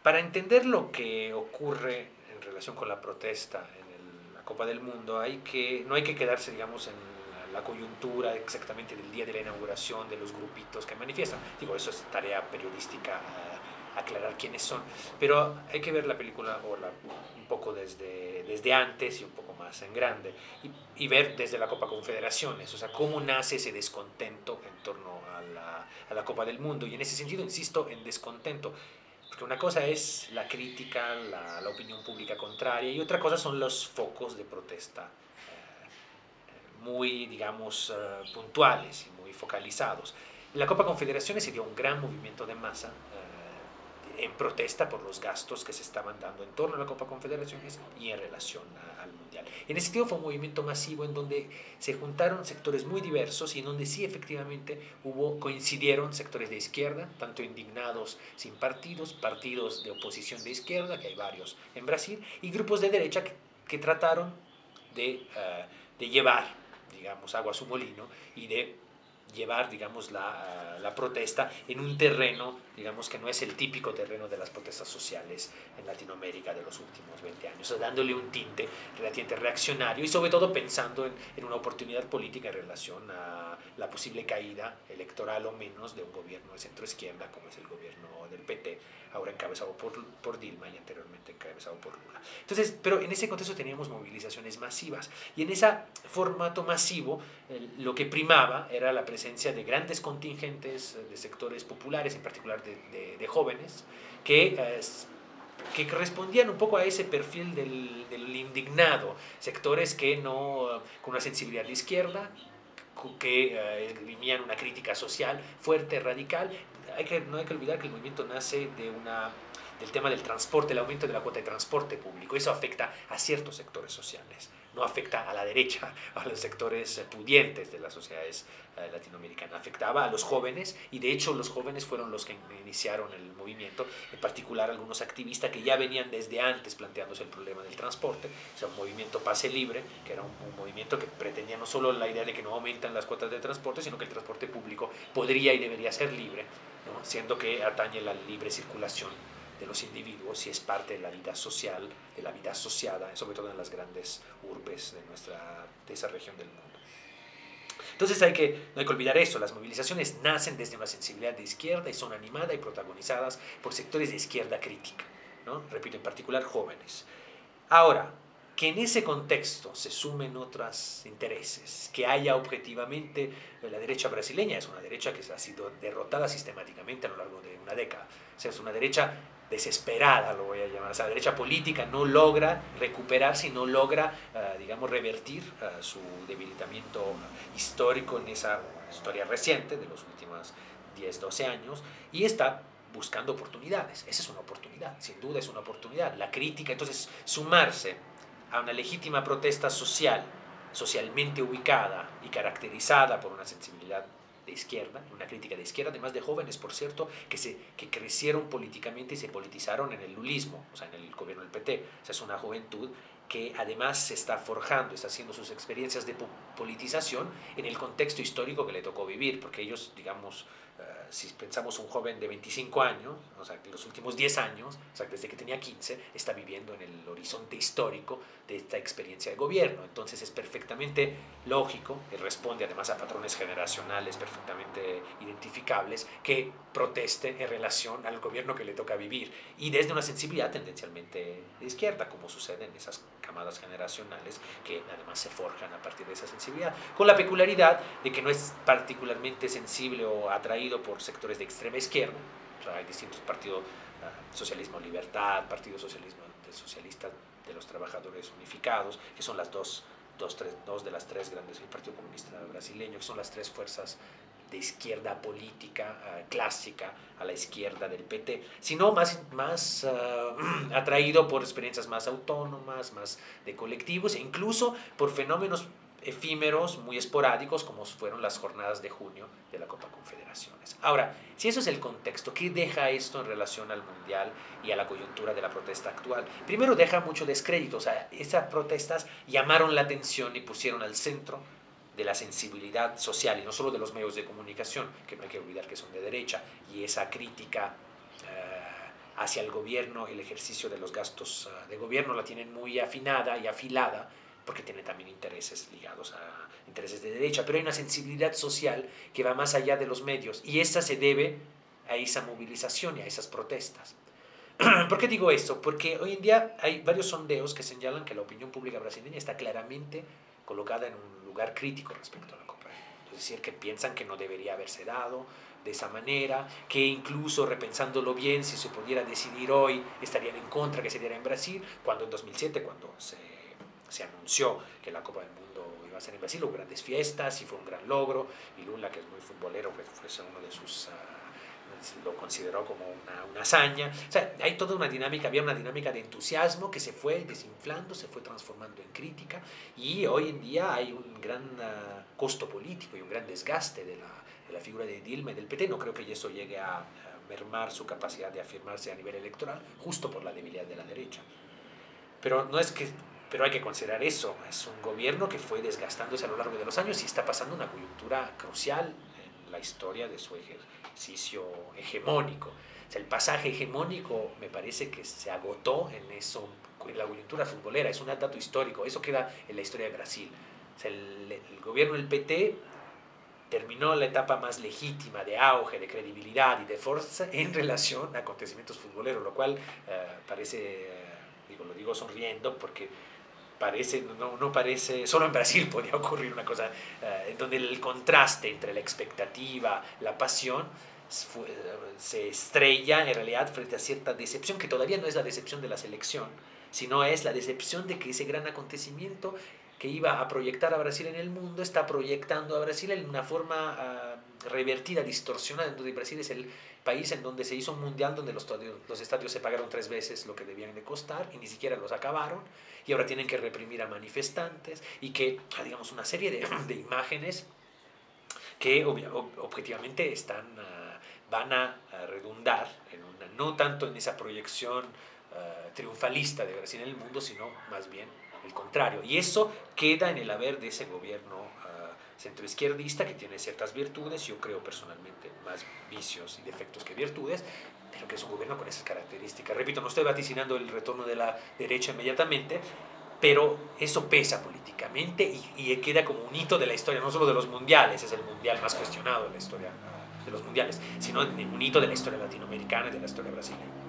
Para entender lo que ocurre en relación con la protesta en la Copa del Mundo, no hay que quedarse, digamos, en la coyuntura exactamente del día de la inauguración, de los grupitos que manifiestan. Digo, eso es tarea periodística, aclarar quiénes son, pero hay que ver la película un poco desde antes y un poco más en grande, y ver desde la Copa Confederaciones, o sea, cómo nace ese descontento en torno a la Copa del Mundo. Y en ese sentido, insisto, en descontento, porque una cosa es la crítica, la opinión pública contraria, y otra cosa son los focos de protesta muy, digamos, puntuales y muy focalizados. En la Copa Confederaciones se dio un gran movimiento de masa en protesta por los gastos que se estaban dando en torno a la Copa Confederaciones y en relación al Mundial. En ese sentido fue un movimiento masivo en donde se juntaron sectores muy diversos y en donde sí efectivamente coincidieron sectores de izquierda, tanto indignados sin partidos, partidos de oposición de izquierda, que hay varios en Brasil, y grupos de derecha que trataron de llevar, digamos, agua a su molino y de llevar, digamos, la protesta en un terreno, digamos, que no es el típico terreno de las protestas sociales en Latinoamérica de los últimos 20 años, o sea, dándole un tinte relativamente reaccionario y sobre todo pensando en una oportunidad política en relación a la posible caída electoral o menos de un gobierno de centro-izquierda como es el gobierno del PT, ahora encabezado por Dilma y anteriormente encabezado por Lula. Entonces, pero en ese contexto teníamos movilizaciones masivas y en ese formato masivo lo que primaba era la presencia de grandes contingentes de sectores populares, en particular de jóvenes, que correspondían un poco a ese perfil del indignado, sectores que no, con una sensibilidad de izquierda, que esgrimían una crítica social fuerte, radical. No hay que olvidar que el movimiento nace del tema del transporte, el aumento de la cuota de transporte público. Eso afecta a ciertos sectores sociales, no afecta a la derecha, a los sectores pudientes de las sociedades latinoamericanas. Afectaba a los jóvenes y de hecho los jóvenes fueron los que iniciaron el movimiento, en particular algunos activistas que ya venían desde antes planteándose el problema del transporte, o sea, un movimiento Pase Libre, que era un movimiento que pretendía no solo la idea de que no aumentan las cuotas de transporte, sino que el transporte público podría y debería ser libre, ¿no? Siendo que atañe la libre circulación de los individuos y es parte de la vida social, de la vida asociada, sobre todo en las grandes urbes de esa región del mundo. Entonces no hay que olvidar eso, las movilizaciones nacen desde una sensibilidad de izquierda y son animadas y protagonizadas por sectores de izquierda crítica, ¿no? Repito, en particular jóvenes. Ahora, que en ese contexto se sumen otros intereses, que haya objetivamente la derecha brasileña, es una derecha que ha sido derrotada sistemáticamente a lo largo de una década, o sea, es una derecha desesperada, lo voy a llamar, o sea, la derecha política no logra recuperarse y no logra, digamos, revertir su debilitamiento histórico en esa historia reciente de los últimos 10, 12 años, y está buscando oportunidades. Esa es una oportunidad, sin duda es una oportunidad. La crítica, entonces, sumarse a una legítima protesta social, socialmente ubicada y caracterizada por una sensibilidad de izquierda, una crítica de izquierda, además de jóvenes, por cierto, que crecieron políticamente y se politizaron en el lulismo, o sea, en el gobierno del PT. O sea, es una juventud que además se está forjando, está haciendo sus experiencias de politización en el contexto histórico que le tocó vivir, porque ellos, digamos, si pensamos un joven de 25 años, o sea, que los últimos 10 años, o sea, desde que tenía 15, está viviendo en el horizonte histórico de esta experiencia de gobierno. Entonces es perfectamente lógico y responde además a patrones generacionales perfectamente identificables que proteste en relación al gobierno que le toca vivir y desde una sensibilidad tendencialmente de izquierda, como sucede en esas camadas generacionales que además se forjan a partir de esa sensibilidad, con la peculiaridad de que no es particularmente sensible o atraído por sectores de extrema izquierda. O sea, hay distintos partidos, Socialismo Libertad, Partido Socialista de los Trabajadores Unificados, que son las dos de las tres grandes, el Partido Comunista Brasileño, que son las tres fuerzas de izquierda política clásica a la izquierda del PT, sino más atraído por experiencias más autónomas, más de colectivos e incluso por fenómenos efímeros, muy esporádicos, como fueron las jornadas de junio de la Copa Confederaciones. Ahora, si eso es el contexto, ¿qué deja esto en relación al Mundial y a la coyuntura de la protesta actual? Primero, deja mucho descrédito, o sea, esas protestas llamaron la atención y pusieron al centro de la sensibilidad social, y no solo de los medios de comunicación, que no hay que olvidar que son de derecha, y esa crítica hacia el gobierno, el ejercicio de los gastos de gobierno la tienen muy afinada y afilada, porque tiene también intereses ligados a intereses de derecha, pero hay una sensibilidad social que va más allá de los medios, y esa se debe a esa movilización y a esas protestas. ¿Por qué digo esto? Porque hoy en día hay varios sondeos que señalan que la opinión pública brasileña está claramente colocada en un lugar crítico respecto a la Copa del Mundo. Es decir, que piensan que no debería haberse dado de esa manera, que incluso repensándolo bien, si se pudiera decidir hoy, estarían en contra que se diera en Brasil, cuando en 2007, cuando se anunció que la Copa del Mundo iba a ser en Brasil, hubo grandes fiestas y fue un gran logro, y Lula, que es muy futbolero, fue uno de sus... lo consideró como una hazaña. O sea, hay toda una dinámica, había una dinámica de entusiasmo que se fue desinflando, se fue transformando en crítica, y hoy en día hay un gran costo político y un gran desgaste de la figura de Dilma y del PT. No creo que eso llegue a mermar su capacidad de afirmarse a nivel electoral, justo por la debilidad de la derecha. Pero no es que... Pero hay que considerar eso, es un gobierno que fue desgastándose a lo largo de los años y está pasando una coyuntura crucial en la historia de su ejercicio hegemónico. O sea, el pasaje hegemónico me parece que se agotó en eso, en la coyuntura futbolera, es un dato histórico, eso queda en la historia de Brasil. O sea, el gobierno del PT terminó la etapa más legítima de auge, de credibilidad y de fuerza en relación a acontecimientos futboleros, lo cual parece, lo digo sonriendo porque parece, no parece, solo en Brasil podía ocurrir una cosa en donde el contraste entre la expectativa, la pasión, se estrella en realidad frente a cierta decepción, que todavía no es la decepción de la selección, sino es la decepción de que ese gran acontecimiento que iba a proyectar a Brasil en el mundo está proyectando a Brasil en una forma revertida, distorsionada, donde Brasil es el país en donde se hizo un mundial donde los estadios se pagaron 3 veces lo que debían de costar y ni siquiera los acabaron, y ahora tienen que reprimir a manifestantes, y que, digamos, una serie de imágenes que objetivamente van a redundar en no tanto en esa proyección triunfalista de Brasil en el mundo, sino más bien el contrario. Y eso queda en el haber de ese gobierno centroizquierdista, que tiene ciertas virtudes, yo creo personalmente más vicios y defectos que virtudes, pero que es un gobierno con esas características. Repito, no estoy vaticinando el retorno de la derecha inmediatamente, pero eso pesa políticamente y queda como un hito de la historia, no solo de los mundiales, es el mundial más cuestionado de la historia de los mundiales, sino un hito de la historia latinoamericana y de la historia brasileña.